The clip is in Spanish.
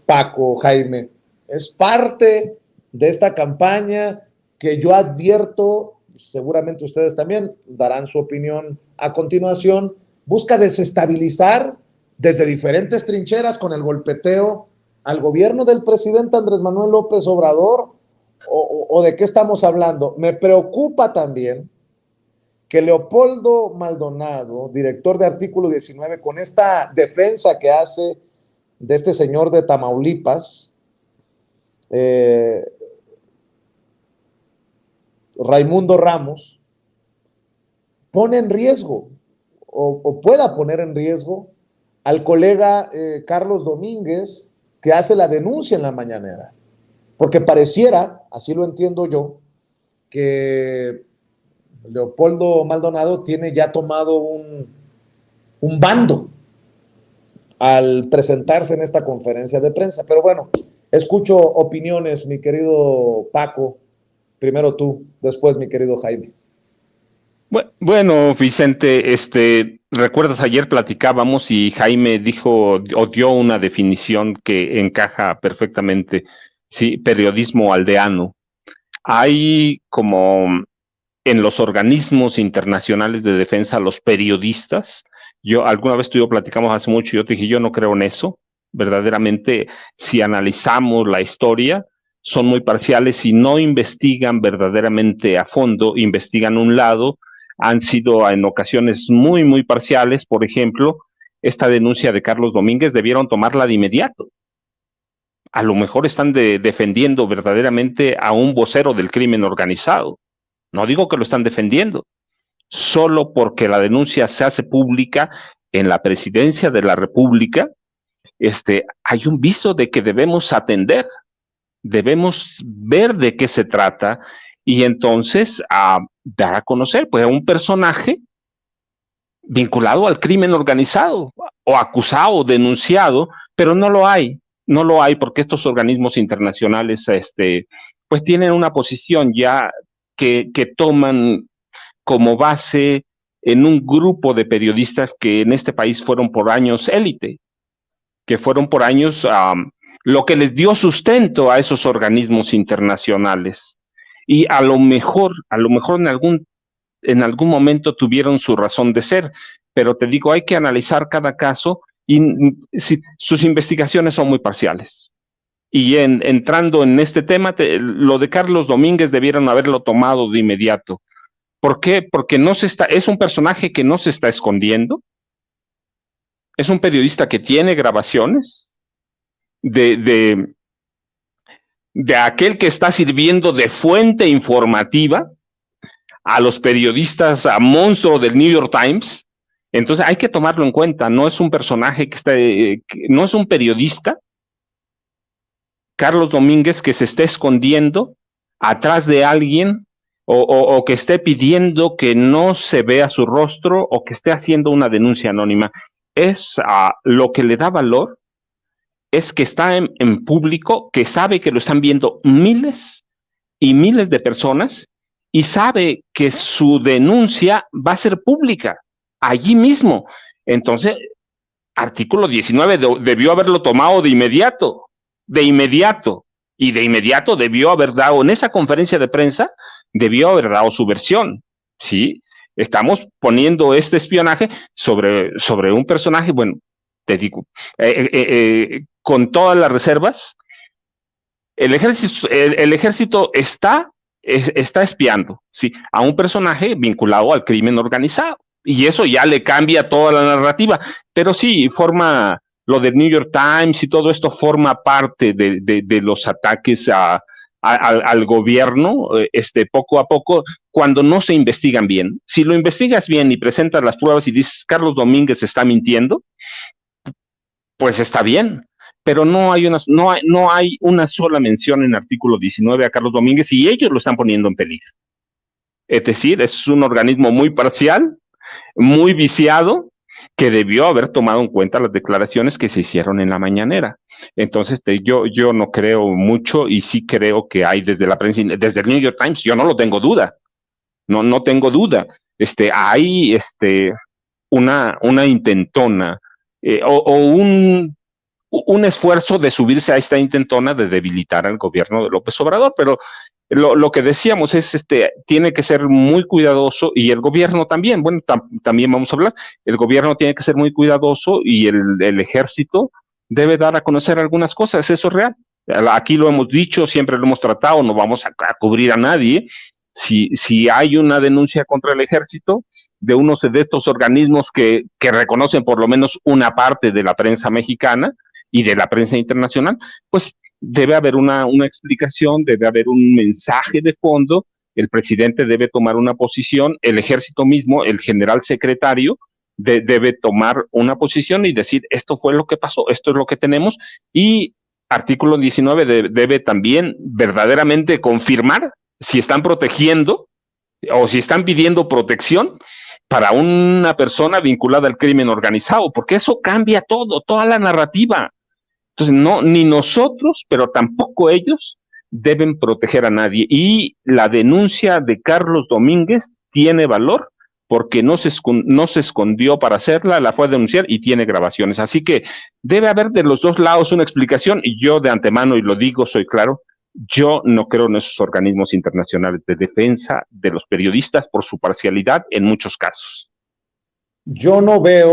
Paco, Jaime, es parte de esta campaña que yo advierto, seguramente ustedes también darán su opinión a continuación, busca desestabilizar desde diferentes trincheras con el golpeteo al gobierno del presidente Andrés Manuel López Obrador, o de qué estamos hablando. Me preocupa también que Leopoldo Maldonado, director de Artículo 19, con esta defensa que hace de este señor de Tamaulipas, Raimundo Ramos, pone en riesgo o pueda poner en riesgo al colega Carlos Domínguez, que hace la denuncia en la mañanera. Porque pareciera, así lo entiendo yo, que Leopoldo Maldonado tiene ya tomado un bando al presentarse en esta conferencia de prensa. Pero bueno, escucho opiniones, mi querido Paco. Primero tú, después mi querido Jaime. Bueno, Vicente, recuerdas ayer platicábamos y Jaime dijo o dio una definición que encaja perfectamente, sí, periodismo aldeano. Hay como en los organismos internacionales de defensa, los periodistas, yo alguna vez tú y yo platicamos hace mucho y yo te dije, yo no creo en eso, verdaderamente, si analizamos la historia, son muy parciales y no investigan verdaderamente a fondo, investigan un lado, han sido en ocasiones muy, muy parciales, por ejemplo, esta denuncia de Carlos Domínguez debieron tomarla de inmediato. A lo mejor están defendiendo verdaderamente a un vocero del crimen organizado. No digo que lo están defendiendo, solo porque la denuncia se hace pública en la presidencia de la República, hay un viso de que debemos atender, debemos ver de qué se trata y entonces dar a conocer pues, a un personaje vinculado al crimen organizado o acusado, denunciado, pero no lo hay, no lo hay porque estos organismos internacionales pues tienen una posición ya que toman como base en un grupo de periodistas que en este país fueron por años élite, que fueron por años lo que les dio sustento a esos organismos internacionales. Y a lo mejor en algún momento tuvieron su razón de ser, pero te digo, hay que analizar cada caso y si, sus investigaciones son muy parciales. Y entrando en este tema, lo de Carlos Domínguez debieron haberlo tomado de inmediato. ¿Por qué? Porque es un personaje que no se está escondiendo, es un periodista que tiene grabaciones de, de, de aquel que está sirviendo de fuente informativa a los periodistas a monstruo del New York Times. Entonces hay que tomarlo en cuenta, no es un personaje no es un periodista, Carlos Domínguez, que se esté escondiendo atrás de alguien o que esté pidiendo que no se vea su rostro o que esté haciendo una denuncia anónima. Es lo que le da valor, es que está en público, que sabe que lo están viendo miles y miles de personas y sabe que su denuncia va a ser pública allí mismo. Entonces, artículo 19 debió haberlo tomado de inmediato, y de inmediato debió haber dado, en esa conferencia de prensa, debió haber dado su versión, ¿sí? Estamos poniendo este espionaje sobre un personaje, bueno, te digo, con todas las reservas, el ejército está espiando, ¿sí? A un personaje vinculado al crimen organizado. Y eso ya le cambia toda la narrativa. Pero sí, lo del New York Times y todo esto forma parte de los ataques al gobierno, poco a poco, cuando no se investigan bien. Si lo investigas bien y presentas las pruebas y dices, Carlos Domínguez está mintiendo, pues está bien. Pero no hay una sola mención en artículo 19 a Carlos Domínguez y ellos lo están poniendo en peligro. Es decir, es un organismo muy parcial, muy viciado, que debió haber tomado en cuenta las declaraciones que se hicieron en la mañanera. Entonces, yo no creo mucho y sí creo que hay desde la prensa, desde el New York Times, yo no lo tengo duda, no tengo duda. Hay una intentona o un un esfuerzo de subirse a esta intentona de debilitar al gobierno de López Obrador, pero lo que decíamos es, tiene que ser muy cuidadoso, y el gobierno también, bueno, también vamos a hablar, el gobierno tiene que ser muy cuidadoso, y el ejército debe dar a conocer algunas cosas, eso es real. Aquí lo hemos dicho, siempre lo hemos tratado, no vamos a cubrir a nadie. Si hay una denuncia contra el ejército de unos de estos organismos que reconocen por lo menos una parte de la prensa mexicana y de la prensa internacional, pues debe haber una explicación, debe haber un mensaje de fondo, el presidente debe tomar una posición, el ejército mismo, el general secretario, debe tomar una posición y decir, esto fue lo que pasó, esto es lo que tenemos, y artículo 19 debe también verdaderamente confirmar si están protegiendo o si están pidiendo protección para una persona vinculada al crimen organizado, porque eso cambia todo, toda la narrativa. Entonces, no, ni nosotros, pero tampoco ellos deben proteger a nadie. Y la denuncia de Carlos Domínguez tiene valor porque no se escondió para hacerla, la fue a denunciar y tiene grabaciones. Así que debe haber de los dos lados una explicación, y yo de antemano, y lo digo, soy claro, yo no creo en esos organismos internacionales de defensa de los periodistas por su parcialidad en muchos casos. Yo no veo